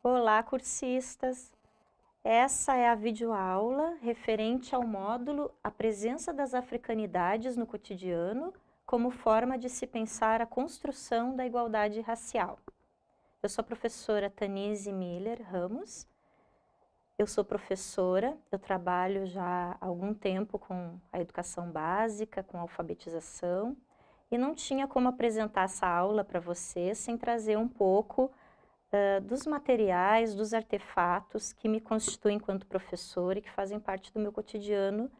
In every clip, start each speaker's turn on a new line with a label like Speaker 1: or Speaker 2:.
Speaker 1: Olá, cursistas! Essa é a videoaula referente ao módulo A Presença das Africanidades no Cotidiano como forma de se pensar a construção da igualdade racial. Eu sou a professora Tanise Miller Ramos. Eu sou professora, eu trabalho já há algum tempo com a educação básica, com a alfabetização, e não tinha como apresentar essa aula para vocês sem trazer um pouco dos materiais, dos artefatos que me constituem enquanto professora e que fazem parte do meu cotidiano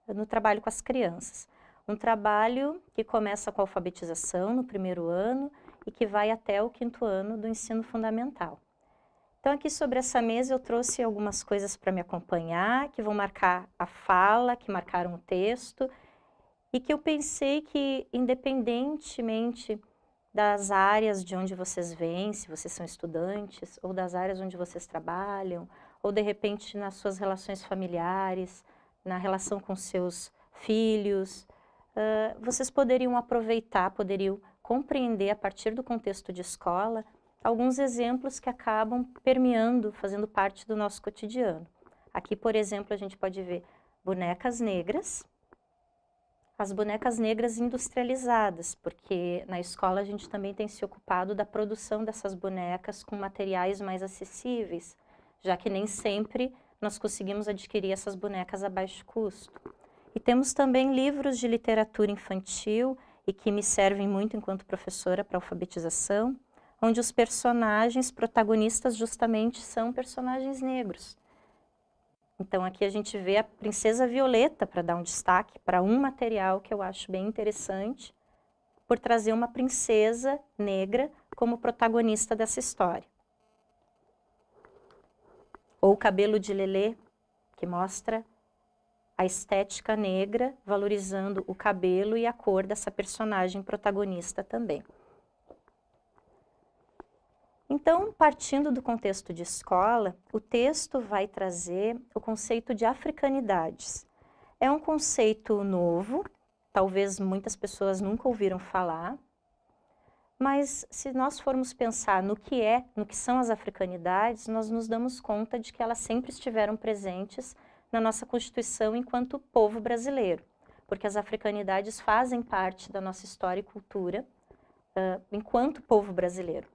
Speaker 1: no trabalho com as crianças. Um trabalho que começa com a alfabetização no primeiro ano e que vai até o 5º ano do ensino fundamental. Então aqui sobre essa mesa eu trouxe algumas coisas para me acompanhar, que vão marcar a fala, que marcaram o texto, e que eu pensei que independentemente das áreas de onde vocês vêm, se vocês são estudantes, ou das áreas onde vocês trabalham, ou de repente nas suas relações familiares, na relação com seus filhos, vocês poderiam aproveitar, poderiam compreender a partir do contexto de escola, alguns exemplos que acabam permeando, fazendo parte do nosso cotidiano. Aqui, por exemplo, a gente pode ver bonecas negras, as bonecas negras industrializadas, porque na escola a gente também tem se ocupado da produção dessas bonecas com materiais mais acessíveis, já que nem sempre nós conseguimos adquirir essas bonecas a baixo custo. E temos também livros de literatura infantil, e que me servem muito enquanto professora para alfabetização, onde os personagens protagonistas justamente são personagens negros. Então aqui a gente vê a Princesa Violeta, para dar um destaque para um material que eu acho bem interessante, por trazer uma princesa negra como protagonista dessa história. Ou o Cabelo de Lelê, que mostra a estética negra, valorizando o cabelo e a cor dessa personagem protagonista também. Então, partindo do contexto de escola, o texto vai trazer o conceito de africanidades. É um conceito novo, talvez muitas pessoas nunca ouviram falar, mas se nós formos pensar no que são as africanidades, nós nos damos conta de que elas sempre estiveram presentes na nossa Constituição enquanto povo brasileiro, porque as africanidades fazem parte da nossa história e cultura enquanto povo brasileiro.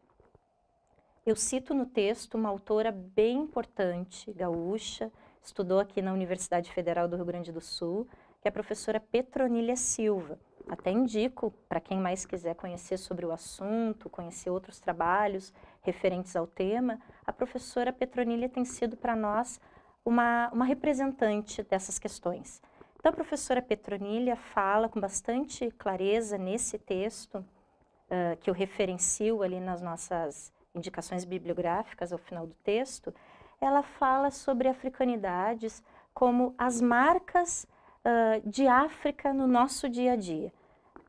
Speaker 1: Eu cito no texto uma autora bem importante, gaúcha, estudou aqui na Universidade Federal do Rio Grande do Sul, que é a professora Petronília Silva. Até indico, para quem mais quiser conhecer sobre o assunto, conhecer outros trabalhos referentes ao tema, a professora Petronília tem sido para nós uma representante dessas questões. Então a professora Petronília fala com bastante clareza nesse texto, que eu referencio ali nas nossas indicações bibliográficas ao final do texto, ela fala sobre africanidades como as marcas de África no nosso dia a dia.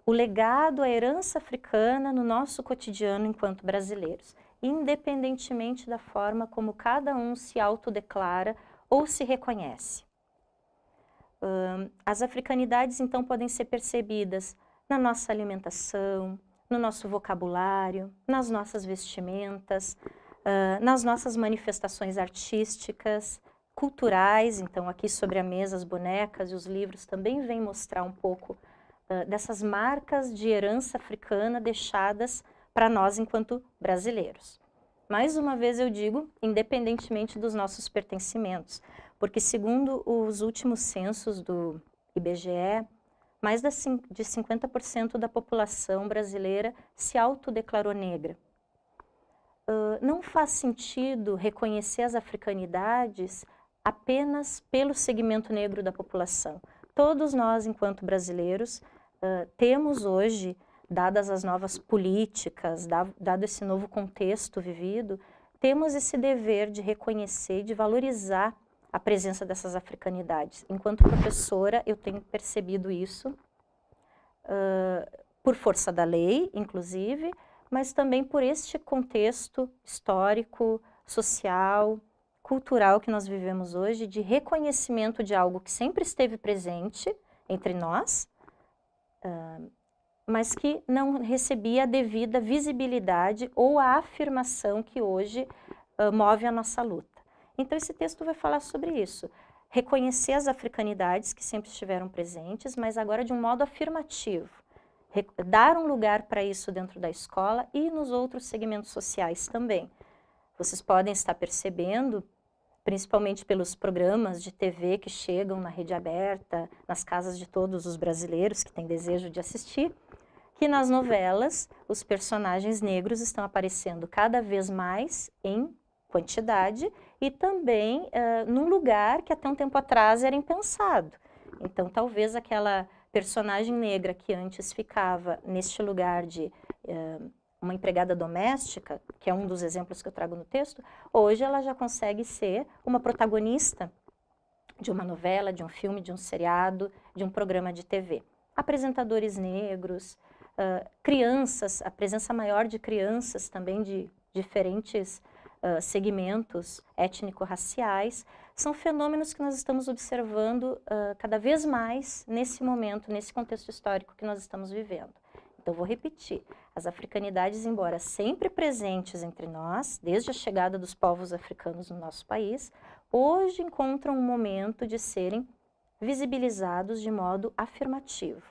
Speaker 1: O legado, a herança africana no nosso cotidiano enquanto brasileiros, independentemente da forma como cada um se autodeclara ou se reconhece. As africanidades, então, podem ser percebidas na nossa alimentação, no nosso vocabulário, nas nossas vestimentas, nas nossas manifestações artísticas, culturais. Então aqui sobre a mesa as bonecas e os livros também vêm mostrar um pouco dessas marcas de herança africana deixadas para nós enquanto brasileiros. Mais uma vez eu digo, independentemente dos nossos pertencimentos, porque segundo os últimos censos do IBGE, mais de 50% da população brasileira se autodeclarou negra. Não faz sentido reconhecer as africanidades apenas pelo segmento negro da população. Todos nós, enquanto brasileiros, temos hoje, dadas as novas políticas, dado esse novo contexto vivido, temos esse dever de reconhecer e de valorizar a presença dessas africanidades. Enquanto professora, eu tenho percebido isso, por força da lei, inclusive, mas também por este contexto histórico, social, cultural que nós vivemos hoje, de reconhecimento de algo que sempre esteve presente entre nós, mas que não recebia a devida visibilidade ou a afirmação que hoje move a nossa luta. Então esse texto vai falar sobre isso, reconhecer as africanidades que sempre estiveram presentes, mas agora de um modo afirmativo, dar um lugar para isso dentro da escola e nos outros segmentos sociais também. Vocês podem estar percebendo, principalmente pelos programas de TV que chegam na rede aberta, nas casas de todos os brasileiros que têm desejo de assistir, que nas novelas os personagens negros estão aparecendo cada vez mais em quantidade e também num lugar que até um tempo atrás era impensado. Então talvez aquela personagem negra que antes ficava neste lugar de uma empregada doméstica, que é um dos exemplos que eu trago no texto, hoje ela já consegue ser uma protagonista de uma novela, de um filme, de um seriado, de um programa de TV. Apresentadores negros, crianças, a presença maior de crianças também de diferentes segmentos étnico-raciais, são fenômenos que nós estamos observando cada vez mais nesse momento, nesse contexto histórico que nós estamos vivendo. Então, vou repetir, as africanidades, embora sempre presentes entre nós, desde a chegada dos povos africanos no nosso país, hoje encontram um momento de serem visibilizados de modo afirmativo.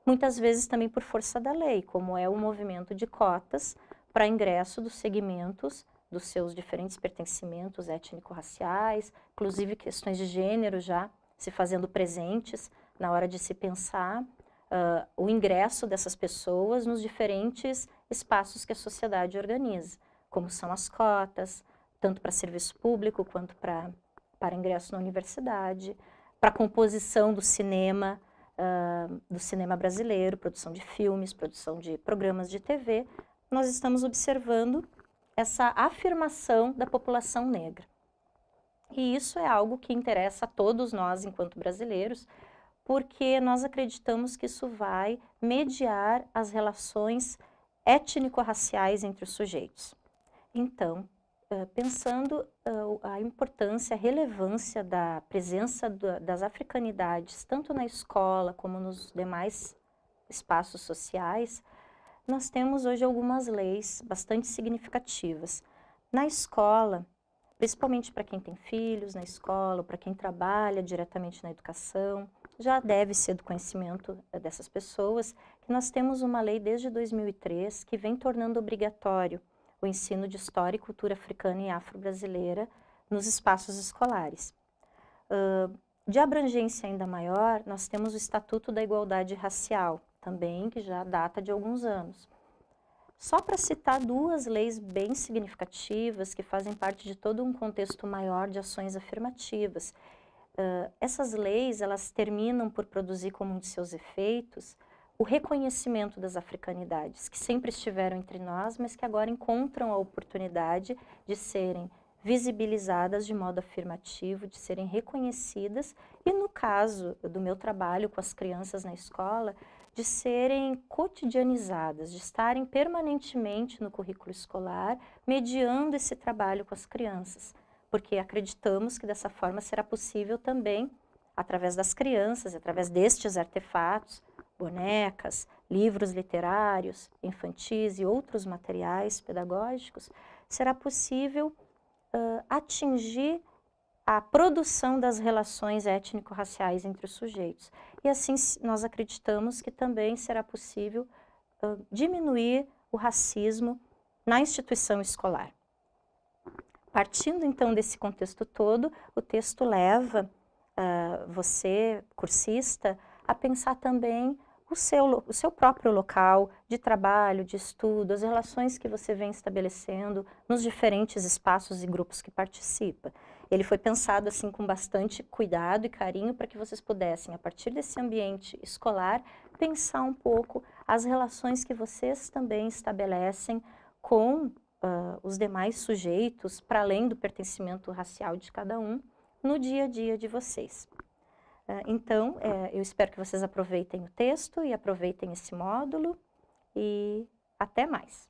Speaker 1: Muitas vezes também por força da lei, como é o movimento de cotas para ingresso dos segmentos dos seus diferentes pertencimentos étnico-raciais, inclusive questões de gênero já se fazendo presentes na hora de se pensar o ingresso dessas pessoas nos diferentes espaços que a sociedade organiza, como são as cotas, tanto para serviço público quanto para ingresso na universidade, para a composição do cinema brasileiro, produção de filmes, produção de programas de TV. Nós estamos observando essa afirmação da população negra. E isso é algo que interessa a todos nós enquanto brasileiros, porque nós acreditamos que isso vai mediar as relações étnico-raciais entre os sujeitos. Então, pensando a importância, a relevância da presença das africanidades, tanto na escola como nos demais espaços sociais, nós temos hoje algumas leis bastante significativas. Na escola, principalmente para quem tem filhos na escola, para quem trabalha diretamente na educação, já deve ser do conhecimento dessas pessoas que nós temos uma lei desde 2003 que vem tornando obrigatório o ensino de história e cultura africana e afro-brasileira nos espaços escolares. De abrangência ainda maior, nós temos o Estatuto da Igualdade Racial, também que já data de alguns anos. Só para citar duas leis bem significativas que fazem parte de todo um contexto maior de ações afirmativas. Essas leis, elas terminam por produzir como um de seus efeitos o reconhecimento das africanidades, que sempre estiveram entre nós, mas que agora encontram a oportunidade de serem visibilizadas de modo afirmativo, de serem reconhecidas e, no caso do meu trabalho com as crianças na escola, de serem cotidianizadas, de estarem permanentemente no currículo escolar, mediando esse trabalho com as crianças, porque acreditamos que dessa forma será possível também, através das crianças, através destes artefatos, bonecas, livros literários, infantis e outros materiais pedagógicos, será possível atingir a produção das relações étnico-raciais entre os sujeitos. E assim nós acreditamos que também será possível diminuir o racismo na instituição escolar. Partindo então desse contexto todo, o texto leva você, cursista, a pensar também o seu próprio local de trabalho, de estudo, as relações que você vem estabelecendo nos diferentes espaços e grupos que participa. Ele foi pensado assim com bastante cuidado e carinho para que vocês pudessem, a partir desse ambiente escolar, pensar um pouco as relações que vocês também estabelecem com os demais sujeitos, para além do pertencimento racial de cada um, no dia a dia de vocês. Então, eu espero que vocês aproveitem o texto e aproveitem esse módulo e até mais.